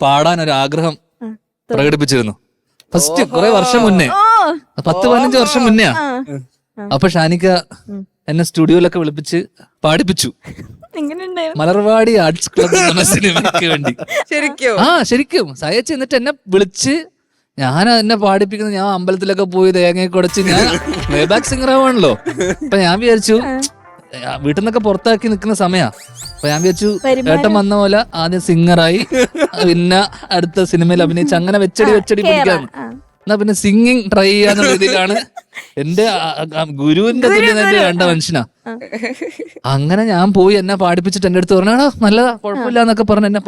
പാടാൻ ഒരു ആഗ്രഹം പ്രകടിപ്പിച്ചിരുന്നു. ഫസ്റ്റ് കുറെ വർഷം മുന്നേ, 10-15 വർഷം മുന്നെയാ. അപ്പൊ ഷാനിക്ക എന്നെ സ്റ്റുഡിയോയിലൊക്കെ വിളിപ്പിച്ച് പാടിപ്പിച്ചു. മലർവാടി ആർട്സ് ക്ലബ് എന്ന സിനിമയ്ക്ക് വേണ്ടി. ശരിക്കും സയച്ച് എന്നിട്ട് എന്നെ വിളിച്ച് എന്നെ പാടിപ്പിക്കുന്നത്. ഞാൻ അമ്പലത്തിലൊക്കെ പോയി തേങ്ങയൊക്കെ ഉടച്ച്, ഞാൻ പ്ലേബാക്ക് സിംഗർ ആവാണല്ലോ. അപ്പൊ ഞാൻ വിചാരിച്ചു, വീട്ടിൽ നിന്നൊക്കെ പുറത്താക്കി നിൽക്കുന്ന സമയാ. അപ്പൊ ഞാൻ വിചാരിച്ചു ഏട്ടൻ വന്ന പോലെ ആദ്യം സിംഗറായി, പിന്നെ അടുത്ത സിനിമയിൽ അഭിനയിച്ച് അങ്ങനെ വെച്ചടി പിടിക്കാന്ന്. എന്നാ പിന്നെ സിംഗിങ് ട്രൈ ചെയ്യാന്ന രീതിയിലാണ്. എന്റെ ഗുരുവിന്റെ തുല്യത വേണ്ട മനുഷ്യനാ. അങ്ങനെ ഞാൻ പോയി എന്നെ പാടിപ്പിച്ചിട്ട് എന്റെ അടുത്ത് പറഞ്ഞാ നല്ലതാ, കുഴപ്പമില്ല എന്നൊക്കെ പറഞ്ഞ് എന്നെ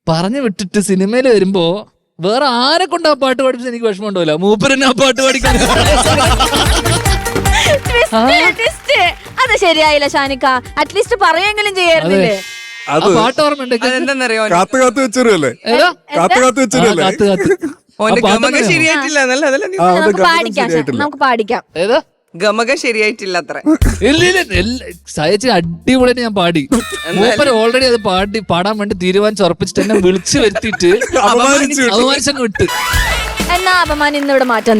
പറഞ്ഞു വിട്ടിട്ട് സിനിമയിൽ വരുമ്പോ വേറെ ആരെ കൊണ്ട് ആ പാട്ട് പാടിപ്പിച്ച് എനിക്ക് വിഷമം ഉണ്ടാവില്ല. മൂപ്പരെന്നെ ആ പാട്ട് പാടിക്കാൻ. അത് ശരിയായില്ല ഷാനിക്ക. അറ്റ്ലീസ്റ്റ് പറയുമെങ്കിലും ചെയ്യായിരുന്നില്ലേ? പാട്ട് ഓർമ്മയുണ്ട്. കാത്തു കാത്തു വെച്ചല്ലേ? നമുക്ക് പാടിക്കാം. ഗമക ശരിയായിട്ടില്ല അത്ര. സയച്ച് അടിപൊളിയായിട്ട് ഞാൻ പാടി. മൂപ്പര് ഓൾറെഡി അത് പാടാൻ വേണ്ടി തീരുമാനിച്ച് ഉറപ്പിച്ചിട്ട് എന്നെ വിളിച്ചു വരുത്തിയിട്ട് അപമാനിച്ചങ്ങ് വിട്ട്. എന്നാ അപമാനം ഇന്നിവിടെ മാറ്റാൻ.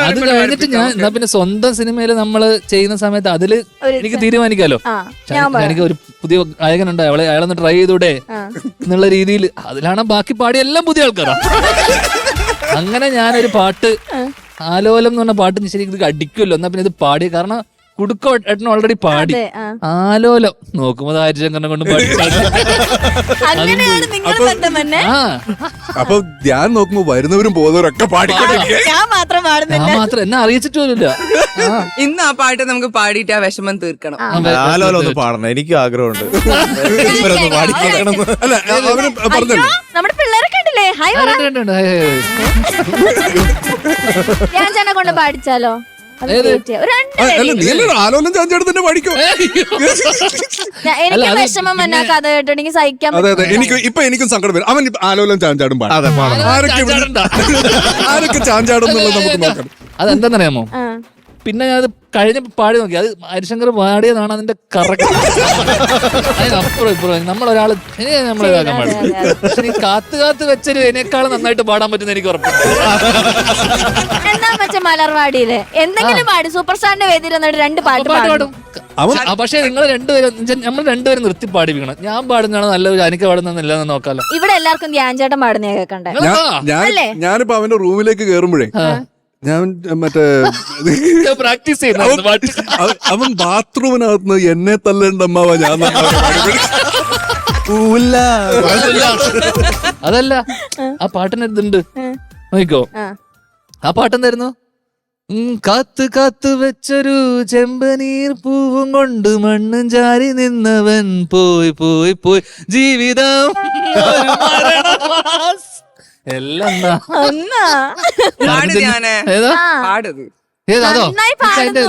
അത് കഴിഞ്ഞിട്ട് ഞാൻ എന്നാ പിന്നെ സ്വന്തം സിനിമയില് നമ്മള് ചെയ്യുന്ന സമയത്ത് അതില് എനിക്ക് തീരുമാനിക്കാലോ. എനിക്ക് ഒരു പുതിയ ഗായകനുണ്ട്, അയാളൊന്ന് ട്രൈ ചെയ്തൂടെ എന്നുള്ള രീതിയിൽ. അതിലാണ് ബാക്കി പാടി എല്ലാം പുതിയ ആൾക്കാരാ. അങ്ങനെ ഞാനൊരു പാട്ട്, ആലോലം എന്ന് പറഞ്ഞ പാട്ട് ശരിക്കും ഇത് അടിക്കുമല്ലോ. എന്നാ പിന്നെ ഇത് പാടി. കാരണം കുടുക്ക ഏട്ടൻ ഓൾറെഡി പാടി. ആലോലം നോക്കുമ്പോ ആര്യശങ്കറിനെ കൊണ്ട് പാടി. അപ്പൊ ഞാൻ നോക്കുമ്പോ വരുന്നവരും പോകുന്നവരൊക്കെ പാടി. ഞാൻ മാത്രം എന്നെ അറിയിച്ചിട്ട് പോലില്ല. ഇന്ന് ആ പാട്ട് നമുക്ക് പാടിയിട്ട് ആ വിഷമം തീർക്കണം. ആലോലം ഒന്ന് പാടണം, എനിക്ക് ആഗ്രഹമുണ്ട്. അല്ല പറഞ്ഞല്ലോ, നമ്മുടെ പിള്ളേരെ കണ്ടില്ലേ? ഞാൻ ചേട്ടനെ കൊണ്ട് പാടിച്ചാലോ? ആലോലം ചാഞ്ചാടും തന്നെ പാടിക്കോ. എനിക്ക് വിഷമം എന്നാ കഥ കേട്ടിട്ടുണ്ടെങ്കിൽ സഹിക്കാൻ. ഇപ്പൊ എനിക്കും സങ്കടം വരും. അവൻ ആലോലം ചാഞ്ചാടും പാടും. ആരൊക്കെ ചാഞ്ചാടും എന്നുള്ളത് നമുക്ക് നോക്കാം. അതെന്താന്നറിയാമോ? പിന്നെ ഞാൻ അത് കഴിഞ്ഞ പാടി നോക്കി. അത് ഹരിശങ്കർ പാടിയതാണ് അതിന്റെ കറക്റ്റ്. അതിനപ്പുറം ഇപ്പുറം നമ്മളൊരാള് നമ്മളെ ഇതാക്കാൻ പാടില്ല. പക്ഷെ കാത്ത് വെച്ചൊരു എന്നെക്കാളും നന്നായിട്ട് പാടാൻ പറ്റുന്ന എനിക്ക് ഉറപ്പുണ്ട്. എന്താ വെച്ചാൽ മലർവാടിയില് എന്തെങ്കിലും പാടി സൂപ്പർ സ്റ്റാറിന്റെ വേദിയിൽ വന്നിട്ട് 2 പാട്ട് പാടും. പക്ഷെ നമ്മൾ രണ്ടുപേരും നിർത്തി പാടിപ്പിക്കണം. ഞാൻ പാടുന്നതാണ് നല്ലത്, എനിക്ക് പാടുന്നതെന്ന് നോക്കാലോ. ഇവിടെ എല്ലാവർക്കും ധ്യാൻ ചേട്ടൻ പാടുന്ന കേൾക്കണ്ടേ? ഞാനിപ്പോ അവന്റെ റൂമിലേക്ക് കേറുമ്പോഴേ ഞാൻ മറ്റേ പ്രാക്ടീസ് ചെയ്യുന്ന അവൻ ബാത്റൂമിനകത്ത് എന്നെ തല്ലേണ്ട അമ്മാവ ഞാൻ. അതല്ല, ആ പാട്ടിന് ഇതുണ്ട് നോക്കിക്കോ. ആ പാട്ടെന്തായിരുന്നു? കാത്ത് വെച്ചൊരു ചെമ്പനീർ പൂവും കൊണ്ട് മണ്ണും ചാരി നിന്നവൻ പോയി ജീവിതം എല്ലാം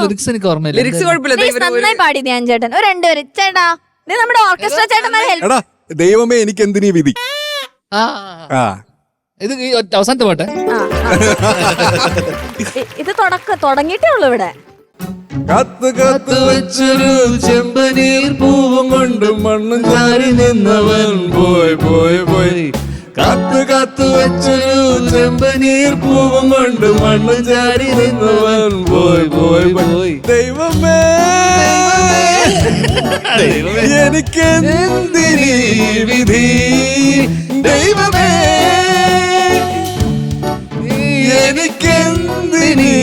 ലിറിക്സ് എനിക്ക് ഓർമ്മയില്ല. പാടി ധ്യാൻ ചേട്ടൻ. 2 പേര് ചേട്ടാ, നമ്മുടെ ഓർക്കസ്ട്ര ചേട്ടന്മാരെ. ദൈവമേ എനിക്ക് എന്തിനീ വിധി. ഇത് ഈ അവസാനത്തെ പാട്ടെ. ഇത് തുടങ്ങിയിട്ടേ ഉള്ളു. ഇവിടെ കാത്ത് വെച്ചൊരു ചെമ്പനീർ പൂവും കൊണ്ട് മണ്ണും ചാരി നിന്നവൻ പോയി കാത്ത് വെച്ചൊരു ചെമ്പനീർ പൂവും കൊണ്ട് മണ്ണും ചാരി നിന്നവൻ പോയി ദൈവമേ എനിക്കെന്തിനീ വിധി. ദൈവമേ എനിക്കെന്തിനീ